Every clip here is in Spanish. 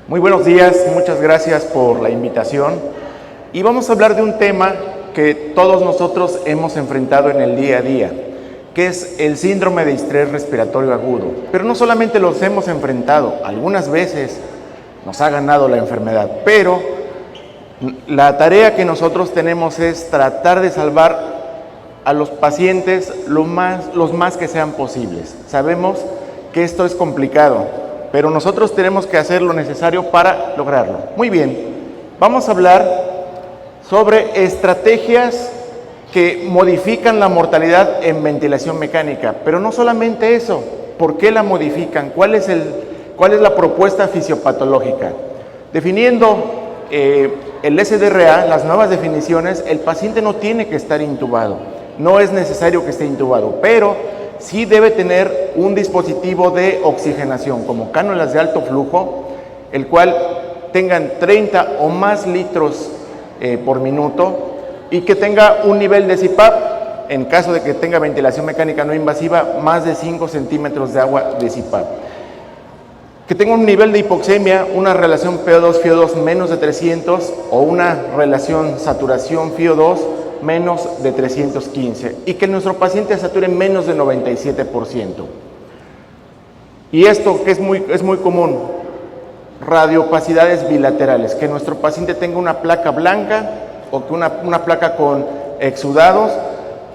Muy buenos días, muchas gracias por la invitación. Y vamos a hablar de un tema que todos nosotros hemos enfrentado en el día a día, que es el síndrome de estrés respiratorio agudo. Pero no solamente los hemos enfrentado, algunas veces nos ha ganado la enfermedad, pero la tarea que nosotros tenemos es tratar de salvar a los pacientes los más que sean posibles. Sabemos que esto es complicado, pero nosotros tenemos que hacer lo necesario para lograrlo. Muy bien, vamos a hablar sobre estrategias que modifican la mortalidad en ventilación mecánica, pero no solamente eso. ¿Por qué la modifican? ¿Cuál es la propuesta fisiopatológica? Definiendo el SDRA, las nuevas definiciones, el paciente no tiene que estar intubado, no es necesario que esté intubado, pero sí debe tener un dispositivo de oxigenación, como cánulas de alto flujo, el cual tengan 30 o más litros por minuto y que tenga un nivel de CPAP, en caso de que tenga ventilación mecánica no invasiva, más de 5 centímetros de agua de CPAP. Que tenga un nivel de hipoxemia, una relación PO2-FiO2 menos de 300 o una relación saturación FiO2 menos de 315 y que nuestro paciente sature menos de 97%. Y esto que es muy común, radioopacidades bilaterales, que nuestro paciente tenga una placa blanca o que una placa con exudados,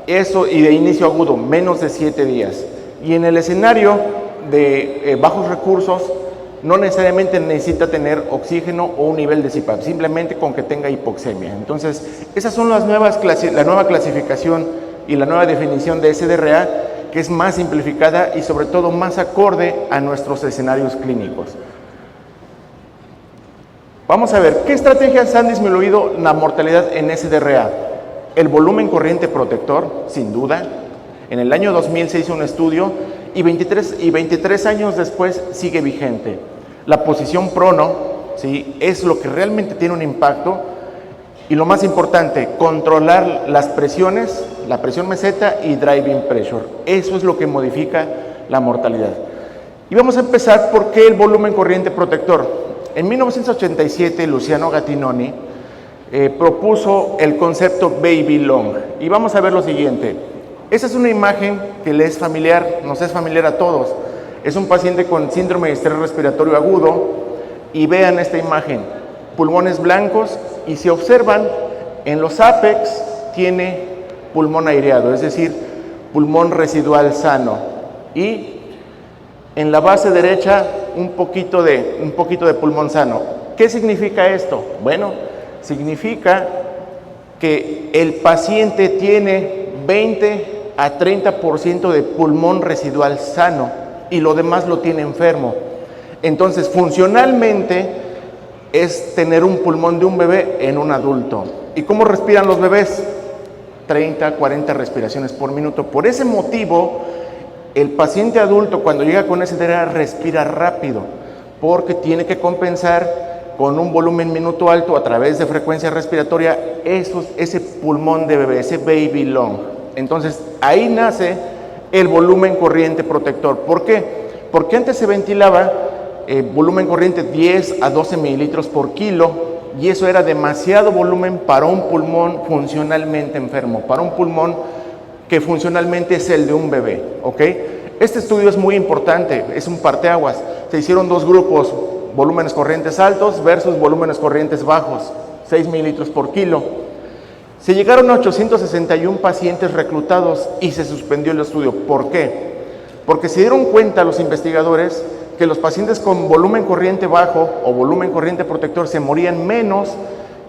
eso y de inicio agudo, menos de 7 días. Y en el escenario de bajos recursos, no necesariamente necesita tener oxígeno o un nivel de CPAP, simplemente con que tenga hipoxemia. Entonces, esas son la nueva clasificación y la nueva definición de SDRA, que es más simplificada y sobre todo más acorde a nuestros escenarios clínicos. Vamos a ver, ¿qué estrategias han disminuido la mortalidad en SDRA? El volumen corriente protector, sin duda. En el año 2000 se hizo un estudio y 23 años después sigue vigente. La posición prono, ¿sí?, es lo que realmente tiene un impacto. Y lo más importante, controlar las presiones, la presión meseta y driving pressure. Eso es lo que modifica la mortalidad. Y vamos a empezar por qué el volumen corriente protector. En 1987, Luciano Gattinoni propuso el concepto Baby Long. Y vamos a ver lo siguiente. Esa es una imagen que le es familiar, nos es familiar a todos. Es un paciente con síndrome de estrés respiratorio agudo y vean esta imagen, pulmones blancos y si observan en los apex tiene pulmón aireado, es decir, pulmón residual sano y en la base derecha un poquito de pulmón sano. ¿Qué significa esto? Bueno, significa que el paciente tiene 20 a 30% de pulmón residual sano y lo demás lo tiene enfermo. Entonces, funcionalmente es tener un pulmón de un bebé en un adulto. ¿Y cómo respiran los bebés? 30, 40 respiraciones por minuto. Por ese motivo, el paciente adulto cuando llega con SDRA respira rápido, porque tiene que compensar con un volumen minuto alto a través de frecuencia respiratoria ese pulmón de bebé, ese baby long. Entonces, ahí nace el volumen corriente protector. ¿Por qué? Porque antes se ventilaba volumen corriente 10 a 12 mililitros por kilo y eso era demasiado volumen para un pulmón funcionalmente enfermo, para un pulmón que funcionalmente es el de un bebé, ¿ok? Este estudio es muy importante, es un parteaguas. Se hicieron dos grupos, volúmenes corrientes altos versus volúmenes corrientes bajos, 6 mililitros por kilo. Se llegaron a 861 pacientes reclutados y se suspendió el estudio. ¿Por qué? Porque se dieron cuenta los investigadores que los pacientes con volumen corriente bajo o volumen corriente protector se morían menos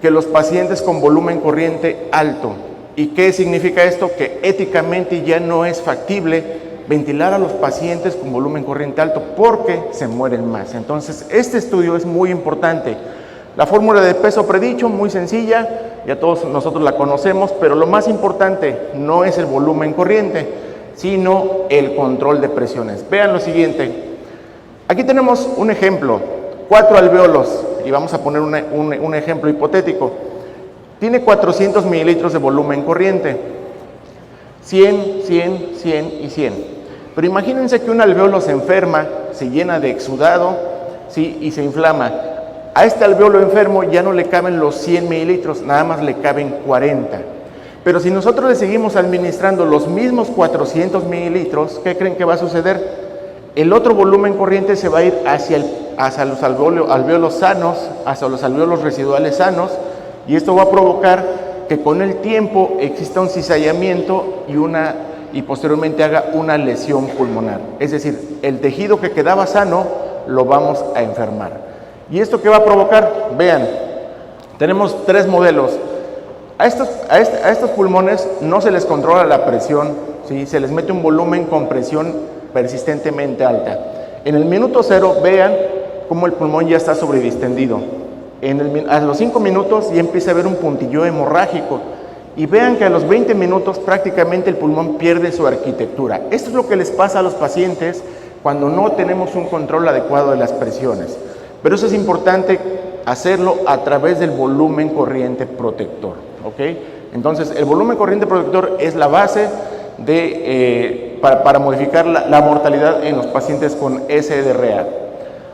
que los pacientes con volumen corriente alto. ¿Y qué significa esto? Que éticamente ya no es factible ventilar a los pacientes con volumen corriente alto porque se mueren más. Entonces, este estudio es muy importante. La fórmula de peso predicho, muy sencilla, ya todos nosotros la conocemos, pero lo más importante no es el volumen corriente, sino el control de presiones. Vean lo siguiente. Aquí tenemos un ejemplo, 4 alvéolos, y vamos a poner un ejemplo hipotético. Tiene 400 mililitros de volumen corriente, 100, 100, 100 y 100. Pero imagínense que un alvéolo se enferma, se llena de exudado ¿sí? Y se inflama. A este alveolo enfermo ya no le caben los 100 mililitros, nada más le caben 40. Pero si nosotros le seguimos administrando los mismos 400 mililitros, ¿qué creen que va a suceder? El otro volumen corriente se va a ir hacia los alveolos sanos, hacia los alveolos residuales sanos, y esto va a provocar que con el tiempo exista un cizallamiento y posteriormente haga una lesión pulmonar. Es decir, el tejido que quedaba sano lo vamos a enfermar. ¿Y esto qué va a provocar? Vean, tenemos 3 modelos. A estos pulmones no se les controla la presión, ¿sí? Se les mete un volumen con presión persistentemente alta. En el minuto 0, vean cómo el pulmón ya está sobredistendido. A los 5 minutos ya empieza a haber un puntillo hemorrágico. Y vean que a los 20 minutos prácticamente el pulmón pierde su arquitectura. Esto es lo que les pasa a los pacientes cuando no tenemos un control adecuado de las presiones. Pero eso es importante hacerlo a través del volumen corriente protector, ¿ok? Entonces, el volumen corriente protector es la base para modificar la mortalidad en los pacientes con SDRA.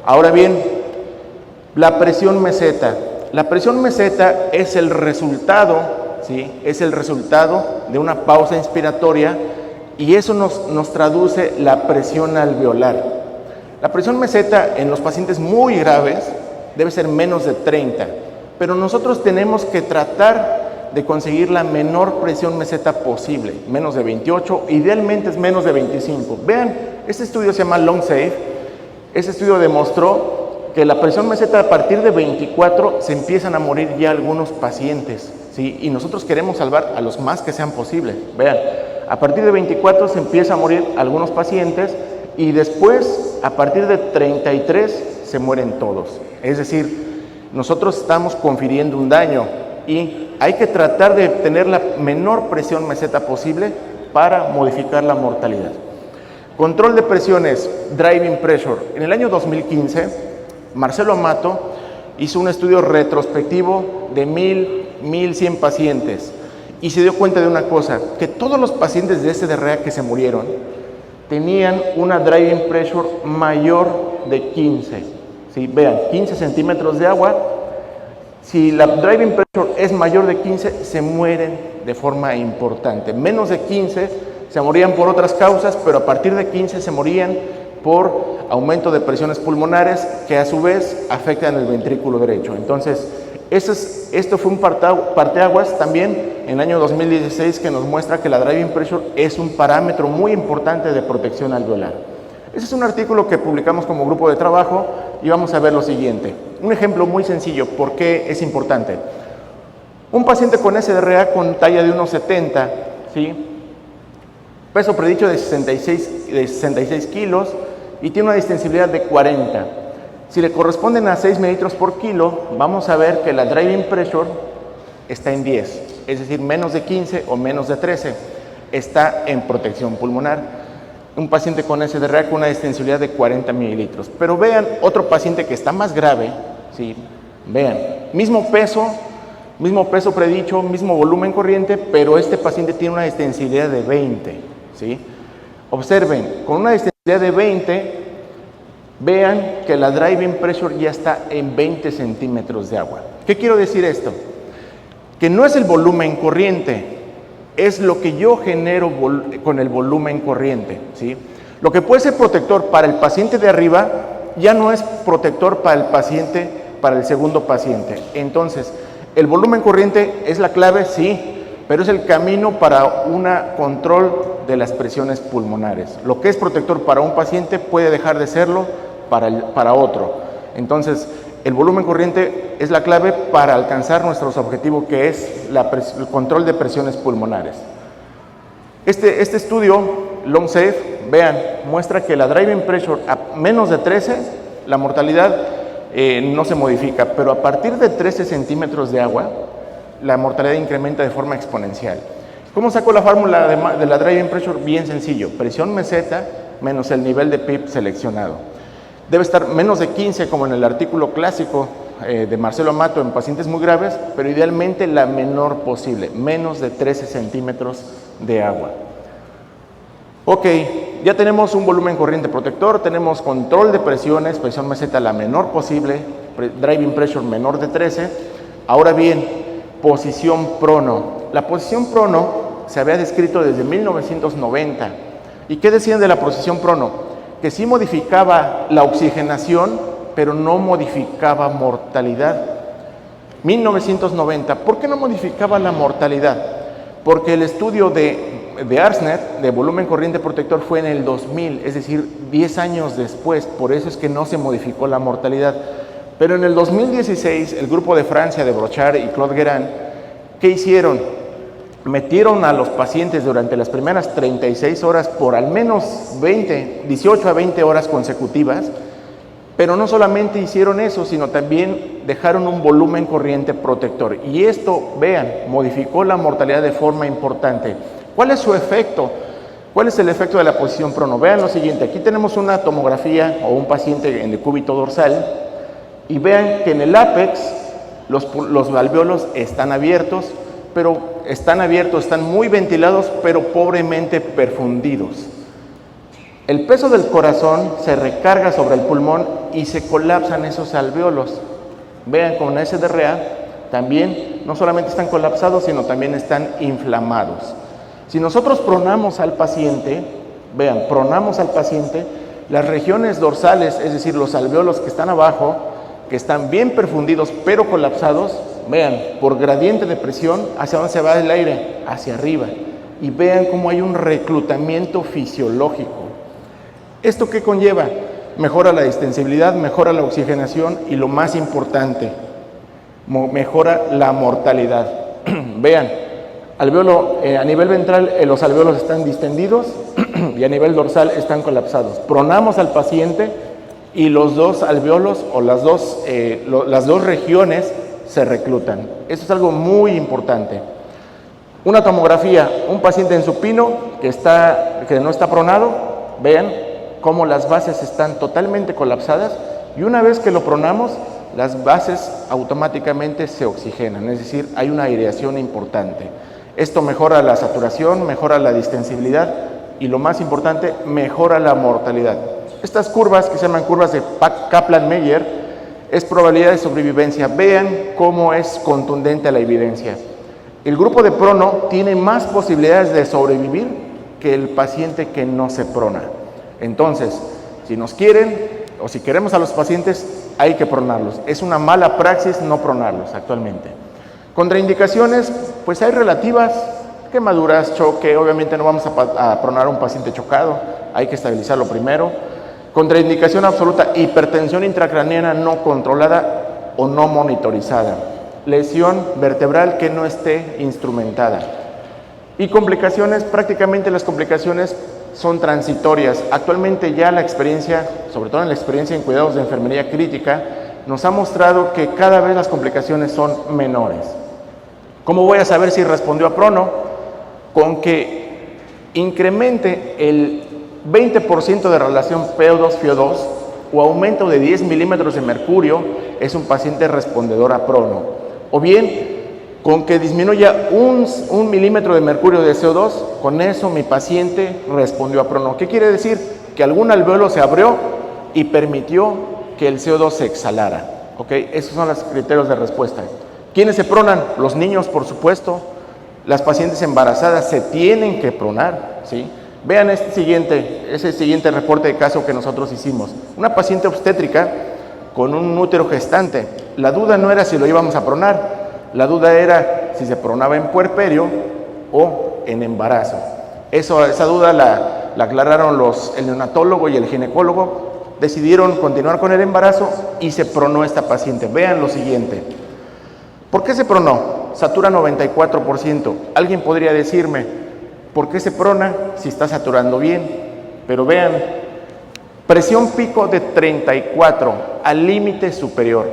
Ahora bien, la presión meseta. La presión meseta es el resultado, ¿sí? Es el resultado de una pausa inspiratoria y eso nos traduce la presión alveolar. La presión meseta en los pacientes muy graves debe ser menos de 30, pero nosotros tenemos que tratar de conseguir la menor presión meseta posible, menos de 28, idealmente es menos de 25. Vean, este estudio se llama LungSafe. Este estudio demostró que la presión meseta a partir de 24 se empiezan a morir ya algunos pacientes, ¿sí? Y nosotros queremos salvar a los más que sean posibles. Vean, a partir de 24 se empieza a morir algunos pacientes y después, a partir de 33, se mueren todos. Es decir, nosotros estamos confiriendo un daño y hay que tratar de tener la menor presión meseta posible para modificar la mortalidad. Control de presiones, driving pressure. En el año 2015, Marcelo Amato hizo un estudio retrospectivo de 1,100 pacientes y se dio cuenta de una cosa, que todos los pacientes de SDRA que se murieron tenían una driving pressure mayor de 15. ¿Sí? Vean, 15 centímetros de agua. Si la driving pressure es mayor de 15, se mueren de forma importante. Menos de 15 se morían por otras causas, pero a partir de 15 se morían por aumento de presiones pulmonares que a su vez afectan el ventrículo derecho. Entonces, esto fue un parteaguas también en el año 2016 que nos muestra que la driving pressure es un parámetro muy importante de protección alveolar. Ese es un artículo que publicamos como grupo de trabajo y vamos a ver lo siguiente. Un ejemplo muy sencillo, ¿por qué es importante? Un paciente con SDRA con talla de 1,70, ¿sí? Peso predicho de 66 kilos y tiene una distensibilidad de 40. Si le corresponden a 6 mililitros por kilo, vamos a ver que la driving pressure está en 10, es decir, menos de 15 o menos de 13. Está en protección pulmonar. Un paciente con SDRA con una distensibilidad de 40 mililitros. Pero vean otro paciente que está más grave, ¿sí? Vean, mismo peso predicho, mismo volumen corriente, pero este paciente tiene una distensibilidad de 20, ¿sí? Observen, con una distensibilidad de 20, vean que la driving pressure ya está en 20 centímetros de agua. ¿Qué quiero decir esto? Que no es el volumen corriente, es lo que yo genero con el volumen corriente, ¿sí? Lo que puede ser protector para el paciente de arriba, ya no es protector para el segundo paciente. Entonces, el volumen corriente es la clave, sí, pero es el camino para un control de las presiones pulmonares. Lo que es protector para un paciente puede dejar de serlo para otro. Entonces, el volumen corriente es la clave para alcanzar nuestros objetivos, que es el control de presiones pulmonares. Este estudio, LungSafe, vean, muestra que la driving pressure a menos de 13, la mortalidad no se modifica, pero a partir de 13 centímetros de agua, la mortalidad incrementa de forma exponencial. ¿Cómo saco la fórmula de la driving pressure? Bien sencillo, presión meseta menos el nivel de PIB seleccionado. Debe estar menos de 15, como en el artículo clásico de Marcelo Amato en pacientes muy graves, pero idealmente la menor posible, menos de 13 centímetros de agua. Ok, ya tenemos un volumen corriente protector, tenemos control de presiones, presión meseta la menor posible, driving pressure menor de 13. Ahora bien, posición prono. La posición prono se había descrito desde 1990. ¿Y qué decían de la posición prono? Que sí modificaba la oxigenación, pero no modificaba mortalidad. 1990. ¿Por qué no modificaba la mortalidad? Porque el estudio de ARSNET, de volumen corriente protector, fue en el 2000, es decir, 10 años después. Por eso es que no se modificó la mortalidad. Pero en el 2016, el grupo de Francia, de Brochard y Claude Guérin, ¿qué hicieron? Metieron a los pacientes durante las primeras 36 horas por al menos 18 a 20 horas consecutivas, pero no solamente hicieron eso, sino también dejaron un volumen corriente protector. Y esto, vean, modificó la mortalidad de forma importante. ¿Cuál es su efecto? ¿Cuál es el efecto de la posición prono? Vean lo siguiente, aquí tenemos una tomografía o un paciente en decúbito dorsal, y vean que en el ápex los alvéolos están abiertos, están muy ventilados, pero pobremente perfundidos. El peso del corazón se recarga sobre el pulmón y se colapsan esos alvéolos. Vean, con SDRA también no solamente están colapsados, sino también están inflamados. Si nosotros pronamos al paciente, vean, pronamos al paciente, las regiones dorsales, es decir, los alvéolos que están abajo, que están bien perfundidos pero colapsados, vean, por gradiente de presión, ¿hacia dónde se va el aire? Hacia arriba. Y vean cómo hay un reclutamiento fisiológico. ¿Esto qué conlleva? Mejora la distensibilidad, mejora la oxigenación y lo más importante, mejora la mortalidad. Vean, alvéolo, a nivel ventral los alvéolos están distendidos y a nivel dorsal están colapsados. Pronamos al paciente y los dos alvéolos o las dos regiones se reclutan. Eso es algo muy importante. Una tomografía, un paciente en supino que no está pronado, vean cómo las bases están totalmente colapsadas, y una vez que lo pronamos, las bases automáticamente se oxigenan, es decir, hay una aireación importante. Esto mejora la saturación, mejora la distensibilidad y lo más importante, mejora la mortalidad. Estas curvas, que se llaman curvas de Kaplan-Meier, es probabilidad de sobrevivencia. Vean cómo es contundente la evidencia. El grupo de prono tiene más posibilidades de sobrevivir que el paciente que no se prona. Entonces, si nos quieren o si queremos a los pacientes, hay que pronarlos. Es una mala praxis no pronarlos actualmente. Contraindicaciones, pues hay relativas, quemaduras, choque, obviamente no vamos a pronar a un paciente chocado, hay que estabilizarlo primero. Contraindicación absoluta, hipertensión intracraneana no controlada o no monitorizada. Lesión vertebral que no esté instrumentada. Y complicaciones, prácticamente las complicaciones son transitorias. Actualmente ya la experiencia, sobre todo en la experiencia en cuidados de enfermería crítica, nos ha mostrado que cada vez las complicaciones son menores. ¿Cómo voy a saber si respondió a prono? Con que incremente el 20% de relación PO2-FiO2 o aumento de 10 milímetros de mercurio, es un paciente respondedor a prono. O bien, con que disminuya un milímetro de mercurio de CO2, con eso mi paciente respondió a prono. ¿Qué quiere decir? Que algún alvéolo se abrió y permitió que el CO2 se exhalara. ¿Okay? Esos son los criterios de respuesta. ¿Quiénes se pronan? Los niños, por supuesto. Las pacientes embarazadas se tienen que pronar, ¿sí? Vean ese siguiente reporte de caso que nosotros hicimos. Una paciente obstétrica con un útero gestante. La duda no era si lo íbamos a pronar. La duda era si se pronaba en puerperio o en embarazo. Esa duda la aclararon el neonatólogo y el ginecólogo. Decidieron continuar con el embarazo y se pronó esta paciente. Vean lo siguiente. ¿Por qué se pronó? Satura 94%. Alguien podría decirme, ¿por qué se prona si está saturando bien? Pero vean, presión pico de 34 al límite superior.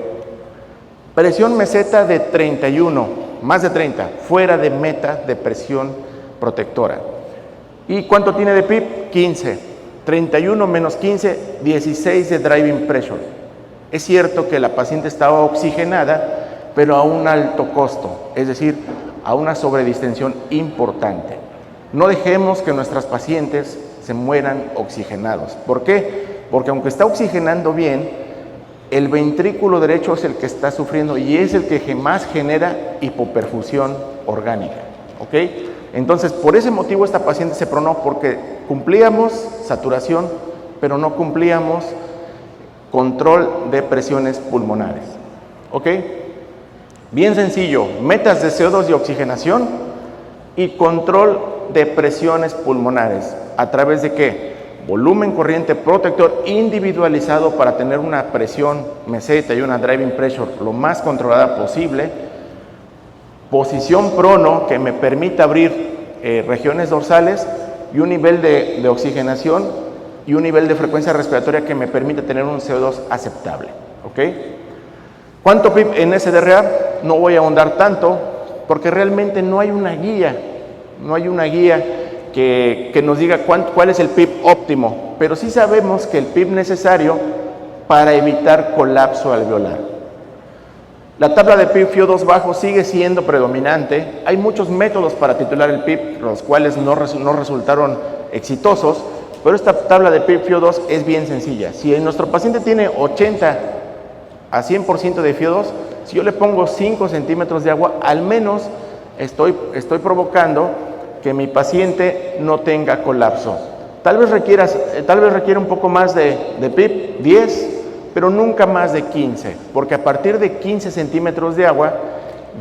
Presión meseta de 31, más de 30, fuera de meta de presión protectora. ¿Y cuánto tiene de PIP? 15. 31 menos 15, 16 de driving pressure. Es cierto que la paciente estaba oxigenada, pero a un alto costo, es decir, a una sobredistensión importante. No dejemos que nuestras pacientes se mueran oxigenados. ¿Por qué? Porque aunque está oxigenando bien, el ventrículo derecho es el que está sufriendo y es el que más genera hipoperfusión orgánica, ¿ok? Entonces, por ese motivo esta paciente se pronó, porque cumplíamos saturación, pero no cumplíamos control de presiones pulmonares, ¿ok? Bien sencillo, metas de CO2 y oxigenación y control de presiones pulmonares. ¿A través de qué? Volumen corriente protector individualizado para tener una presión meseta y una driving pressure lo más controlada posible. Posición prono que me permita abrir regiones dorsales y un nivel de oxigenación y un nivel de frecuencia respiratoria que me permita tener un CO2 aceptable, ¿ok? ¿Cuánto PIB en SDRA? No voy a ahondar tanto porque realmente no hay una guía, que nos diga cuál es el PIB óptimo, pero sí sabemos que el PIB necesario para evitar colapso alveolar. La tabla de PIB FiO2 bajo sigue siendo predominante. Hay muchos métodos para titular el PIB, los cuales no resultaron exitosos, pero esta tabla de PIB FiO2 es bien sencilla. Si nuestro paciente tiene 80 a 100% de FiO2, si yo le pongo 5 centímetros de agua, al menos estoy provocando que mi paciente no tenga colapso. Tal vez requiera un poco más de PIB, 10, pero nunca más de 15, porque a partir de 15 centímetros de agua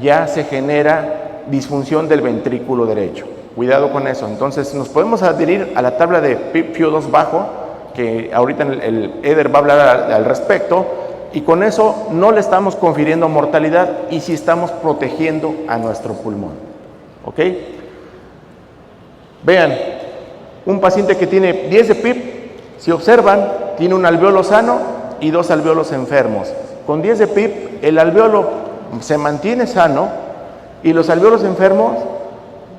ya se genera disfunción del ventrículo derecho. Cuidado con eso. Entonces nos podemos adherir a la tabla de PIB FiO2 bajo, que ahorita el Eder va a hablar al respecto, y con eso no le estamos confiriendo mortalidad y sí estamos protegiendo a nuestro pulmón, ¿ok? Vean, un paciente que tiene 10 de PIB, si observan, tiene un alveolo sano y 2 alveolos enfermos. Con 10 de PIB, el alveolo se mantiene sano y los alveolos enfermos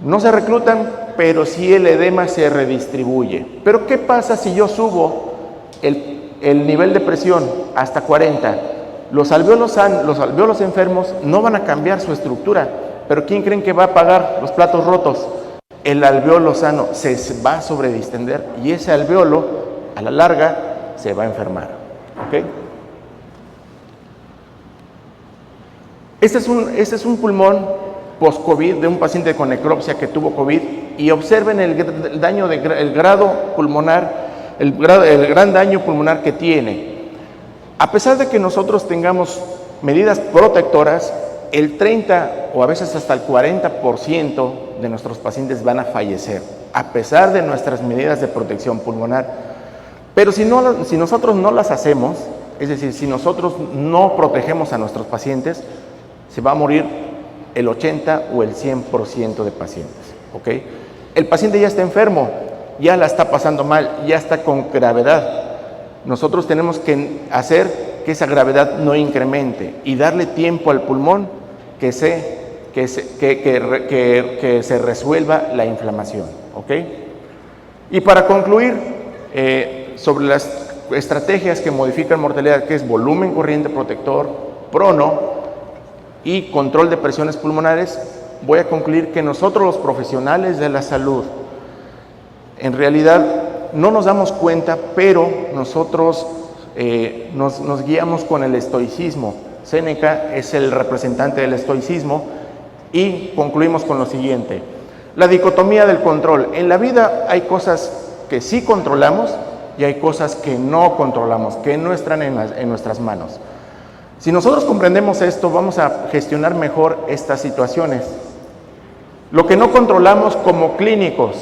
no se reclutan, pero sí el edema se redistribuye. Pero ¿qué pasa si yo subo el nivel de presión hasta 40? Los alveolos enfermos no van a cambiar su estructura, pero ¿quién creen que va a pagar los platos rotos? El alveolo sano se va a sobredistender y ese alveolo a la larga se va a enfermar, ¿ok? Este es un pulmón post-COVID de un paciente con necropsia que tuvo COVID y observen el daño, el grado pulmonar, el gran daño pulmonar que tiene. A pesar de que nosotros tengamos medidas protectoras, el 30 o a veces hasta el 40% de nuestros pacientes van a fallecer, a pesar de nuestras medidas de protección pulmonar. Pero si nosotros no las hacemos, es decir, si nosotros no protegemos a nuestros pacientes, se va a morir el 80 o el 100% de pacientes, ¿ok? El paciente ya está enfermo, ya la está pasando mal, ya está con gravedad. Nosotros tenemos que hacer que esa gravedad no incremente y darle tiempo al pulmón que se resuelva la inflamación, ¿ok? Y para concluir, sobre las estrategias que modifican mortalidad, que es volumen corriente protector, prono y control de presiones pulmonares, voy a concluir que nosotros los profesionales de la salud, en realidad no nos damos cuenta, pero nosotros nos guiamos con el estoicismo. Séneca es el representante del estoicismo y concluimos con lo siguiente: la dicotomía del control. En la vida hay cosas que sí controlamos y hay cosas que no controlamos, que no están en nuestras manos. Si nosotros comprendemos esto, vamos a gestionar mejor estas situaciones. Lo que no controlamos como clínicos,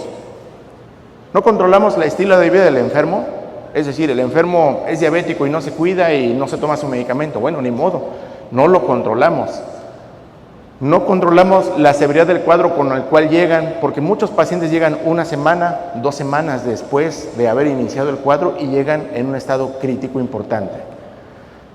no controlamos el estilo de vida del enfermo. Es decir, el enfermo es diabético y no se cuida y no se toma su medicamento. Bueno, ni modo, no lo controlamos. No controlamos la severidad del cuadro con el cual llegan, porque muchos pacientes llegan 1 semana, 2 semanas después de haber iniciado el cuadro y llegan en un estado crítico importante.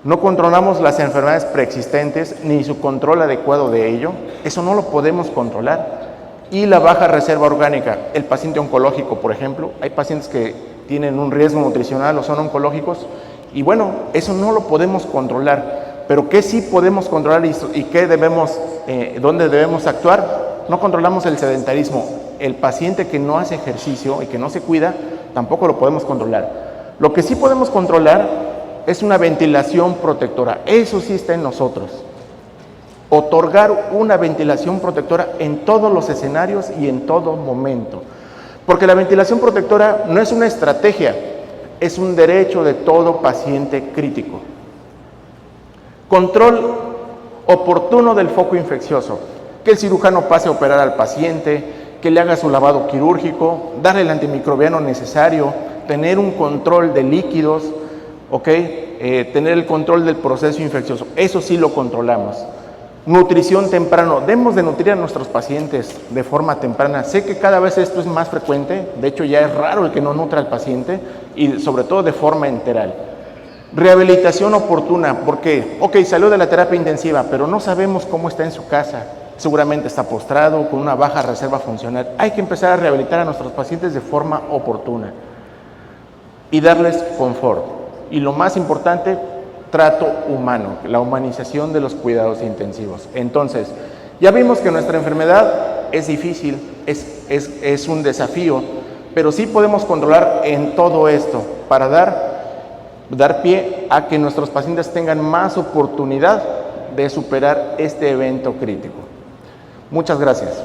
No controlamos las enfermedades preexistentes ni su control adecuado de ello. Eso no lo podemos controlar. Y la baja reserva orgánica. El paciente oncológico, por ejemplo, hay pacientes que tienen un riesgo nutricional o son oncológicos y bueno, eso no lo podemos controlar, pero ¿qué sí podemos controlar y qué dónde debemos actuar? No controlamos el sedentarismo. El paciente que no hace ejercicio y que no se cuida tampoco lo podemos controlar. Lo que sí podemos controlar es una ventilación protectora. Eso sí está en nosotros. Otorgar una ventilación protectora en todos los escenarios y en todo momento. Porque la ventilación protectora no es una estrategia, es un derecho de todo paciente crítico. Control oportuno del foco infeccioso. Que el cirujano pase a operar al paciente, que le haga su lavado quirúrgico, darle el antimicrobiano necesario, tener un control de líquidos, tener el control del proceso infeccioso. Eso sí lo controlamos. Nutrición temprano. Debemos de nutrir a nuestros pacientes de forma temprana. Sé que cada vez esto es más frecuente, de hecho ya es raro el que no nutra al paciente y sobre todo de forma enteral. Rehabilitación oportuna, porque, salió de la terapia intensiva, pero no sabemos cómo está en su casa. Seguramente está postrado, con una baja reserva funcional. Hay que empezar a rehabilitar a nuestros pacientes de forma oportuna y darles confort. Y lo más importante, trato humano, la humanización de los cuidados intensivos. Entonces, ya vimos que nuestra enfermedad es difícil, es un desafío, pero sí podemos controlar en todo esto para dar pie a que nuestros pacientes tengan más oportunidad de superar este evento crítico. Muchas gracias.